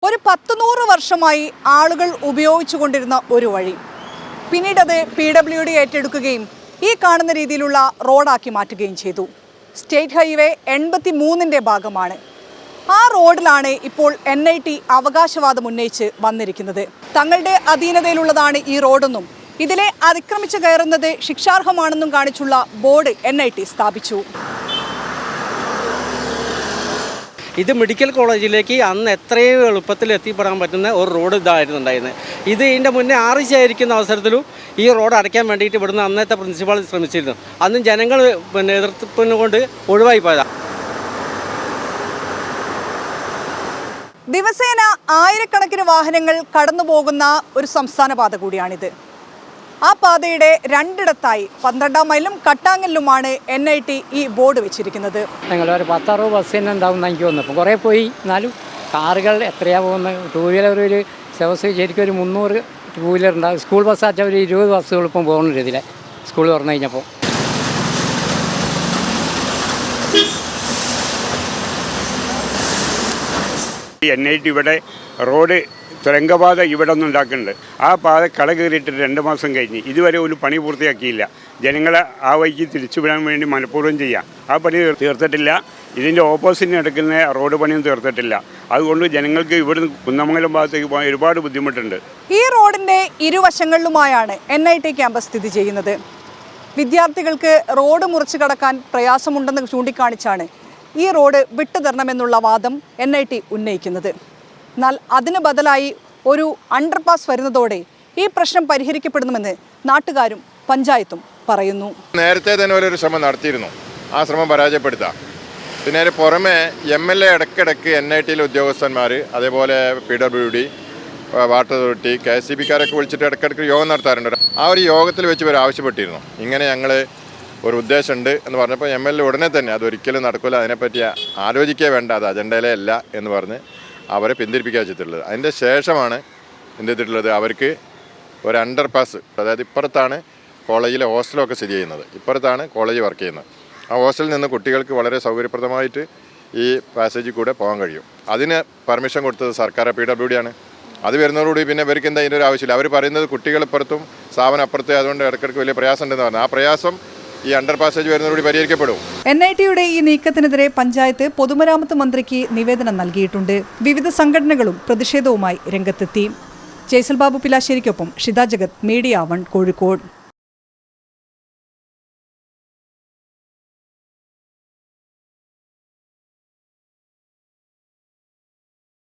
ഒരു 100 വർഷമായി ആളുകൾ ഉപയോഗിച്ചുകൊണ്ടിരുന്ന ഒരു വഴി. പിന്നീടത് PWD ഏറ്റെടുക്കുകയും ഈ കാണുന്ന രീതിയിലുള്ള റോഡാക്കി മാറ്റുകയും ചെയ്തു. സ്റ്റേറ്റ് ഹൈവേ 83-ന്റെ ഭാഗമാണ്. ആ റോഡിലാണ് ഇപ്പോൾ NIT അവകാശവാദം ഉന്നയിച്ച് വന്നിരിക്കുന്നത്. തങ്ങളുടെ അധീനതയിലുള്ളതാണ് ഈ റോഡെന്നും ഇതിലെ അതിക്രമിച്ച് കയറുന്നത് ശിക്ഷാർഹമാണെന്നും കാണിച്ചുള്ള ബോർഡ് NIT സ്ഥാപിച്ചു. ഇത് മെഡിക്കൽ കോളേജിലേക്ക് അന്ന് എത്രയും എളുപ്പത്തിൽ എത്തിപ്പെടാൻ പറ്റുന്ന ഒരു റോഡ് ഇതായിരുന്നുണ്ടായിരുന്നത്. ഇതിൻ്റെ മുന്നേ ആയിരിക്കുന്ന അവസരത്തിലും ഈ റോഡ് അടയ്ക്കാൻ വേണ്ടിയിട്ട് ഇവിടുന്ന് അന്നത്തെ പ്രിൻസിപ്പാൾ ശ്രമിച്ചിരുന്നു. അന്നും ജനങ്ങൾ എതിർപ്പിനെ കൊണ്ട് ഒഴിവായി പോയതാണ്. ദിവസേന ആയിരക്കണക്കിന് വാഹനങ്ങൾ കടന്നു പോകുന്ന ഒരു സംസ്ഥാന പാത കൂടിയാണിത്. ആ പാതയുടെ രണ്ടിടത്തായി 12-ാം മൈലും കട്ടാങ്ങലിലുമാണ് NIT ഈ ബോർഡ് വെച്ചിരിക്കുന്നത്. ഞങ്ങളൊരു 10-60 ബസ് തന്നെ ഉണ്ടാവും എന്ന് എനിക്ക് തോന്നുന്നു. ഇപ്പോൾ കുറേ പോയി, എന്നാലും കാറുകൾ എത്രയാണ് പോകുന്നത്. 2 വീലർ ഒരു ശരിക്കും ഒരു 300 2 വീലർ ഉണ്ടാകും. സ്കൂൾ ബസ്സാച്ചാൽ ഒരു 20 ബസ്സുകൾ ഇപ്പം പോകുന്നുണ്ട് ഇതിലെ സ്കൂൾ തുറന്നു കഴിഞ്ഞപ്പോൾ. NIT ഇവിടെ റോഡ് തുരങ്കപാത ഇവിടെ ഒന്നും ഉണ്ടാക്കുന്നുണ്ട്. ആ പാത കള കയറിയിട്ട് 2 മാസം കഴിഞ്ഞ് ഇതുവരെ ഒരു പണി പൂർത്തിയാക്കിയില്ല. ജനങ്ങളെ ആ വഴിക്ക് തിരിച്ചുവിടാൻ വേണ്ടി മനഃപൂർവ്വം ചെയ്യാം. ആ പണി തീർത്തിട്ടില്ല. ഇതിൻ്റെ ഓപ്പോസിറ്റ് നടക്കുന്ന റോഡ് പണിയും തീർത്തിട്ടില്ല. അതുകൊണ്ട് ജനങ്ങൾക്ക് ഇവിടുന്ന് കുന്നമംഗലം ഭാഗത്തേക്ക് പോകാൻ ഒരുപാട് ബുദ്ധിമുട്ടുണ്ട്. ഈ റോഡിൻ്റെ ഇരുവശങ്ങളിലുമായാണ് NIT ക്യാമ്പസ് സ്ഥിതി ചെയ്യുന്നത്. വിദ്യാർത്ഥികൾക്ക് റോഡ് മുറിച്ച് കടക്കാൻ പ്രയാസമുണ്ടെന്ന് ചൂണ്ടിക്കാണിച്ചാണ് ഈ റോഡ് വിട്ടുതരണമെന്നുള്ള വാദം NIT ഉന്നയിക്കുന്നത്. എന്നാൽ അതിന് ബദലായി ഒരു അണ്ടർപാസ് വരുന്നതോടെ ഈ പ്രശ്നം പരിഹരിക്കപ്പെടുമെന്ന് നാട്ടുകാരും പഞ്ചായത്തും പറയുന്നു. നേരത്തെ തന്നെ ഒരു ശ്രമം നടത്തിയിരുന്നു. ആ ശ്രമം പരാജയപ്പെടുത്താം. പിന്നെ അതിന് പുറമെ MLA ഇടയ്ക്കിടയ്ക്ക് NITയിലെ ഉദ്യോഗസ്ഥന്മാർ, അതേപോലെ PWD, വാട്ടർ അതോറിറ്റി, KSCB-ക്കാരൊക്കെ വിളിച്ചിട്ട് ഇടയ്ക്കിടയ്ക്ക് യോഗം നടത്താറുണ്ട്. ആ ഒരു യോഗത്തിൽ വെച്ച് ഇവർ ആവശ്യപ്പെട്ടിരുന്നു, ഇങ്ങനെ ഞങ്ങൾ ഒരു ഉദ്ദേശമുണ്ട് എന്ന് പറഞ്ഞപ്പോൾ MLA ഉടനെ തന്നെ അതൊരിക്കലും നടക്കില്ല, അതിനെപ്പറ്റി ആലോചിക്കേ വേണ്ട, അത് അജണ്ടയിലേ അല്ല എന്ന് പറഞ്ഞ് അവരെ പിന്തിരിപ്പിക്കാൻ വെച്ചിട്ടുള്ളത്. അതിൻ്റെ ശേഷമാണ് എന്ത് ചെയ്തിട്ടുള്ളത്, അവർക്ക് ഒരു അണ്ടർപാസ്, അതായത് ഇപ്പുറത്താണ് കോളേജിലെ ഹോസ്റ്റലൊക്കെ സ്ഥിതി ചെയ്യുന്നത്, ഇപ്പുറത്താണ് കോളേജ് വർക്ക് ചെയ്യുന്നത്. ആ ഹോസ്റ്റലിൽ നിന്ന് കുട്ടികൾക്ക് വളരെ സൗകര്യപ്രദമായിട്ട് ഈ പാസേജിൽ കൂടെ പോകാൻ കഴിയും. അതിന് പെർമിഷൻ കൊടുത്തത് സർക്കാർ PWD ആണ്. അത് വരുന്നതോടുകൂടി പിന്നെ ഇവർക്ക് എന്താ ഇതിൻ്റെ ഒരു ആവശ്യമില്ല. അവർ പറയുന്നത് കുട്ടികൾ ഇപ്പുറത്തും സ്ഥാപനം അപ്പുറത്തെ, അതുകൊണ്ട് ഇടയ്ക്കിടയ്ക്ക് വലിയ പ്രയാസം ഉണ്ടെന്ന് പറഞ്ഞു. ആ പ്രയാസം ഈ അണ്ടർ പാസേജ് വരുന്നതോടുകൂടി പരിഹരിക്കപ്പെടും. NITയുടെ ഈ നീക്കത്തിനെതിരെ പഞ്ചായത്ത് പൊതുമരാമത്ത് മന്ത്രിക്ക് നിവേദനം നൽകിയിട്ടുണ്ട്. വിവിധ സംഘടനകളും പ്രതിഷേധവുമായി രംഗത്തെത്തി. ജയ്സൽ ബാബു പിലാശ്ശേരിക്കൊപ്പം ഷിത ജഗത്, മീഡിയ 1 കോഴിക്കോട്.